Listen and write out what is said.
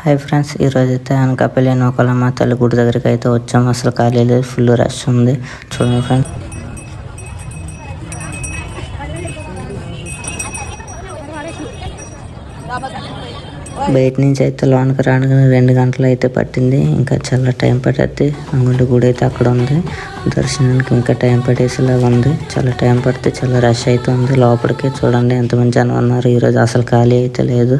Hi friends, ఈరోజైతే అనకాపల్లి నూకాలమ్మ తల్లి గుడి దగ్గరికి అయితే వచ్చాము. అసలు ఖాళీ లేదు, ఫుల్ రష్ ఉంది. చూడండి ఫ్రెండ్స్, బయట నుంచి అయితే లోనికి రావడానికి 2 గంటలు అయితే పట్టింది. ఇంకా చాలా టైం పట్టేది. అంగుంటి గుడి అయితే అక్కడ ఉంది. దర్శనానికి ఇంకా టైం పట్టేసేలాగా ఉంది. చాలా టైం పడితే చాలా రష్ అయితే ఉంది లోపలికి. చూడండి ఎంతమంది జనం ఉన్నారు. ఈరోజు అసలు ఖాళీ అయితే లేదు.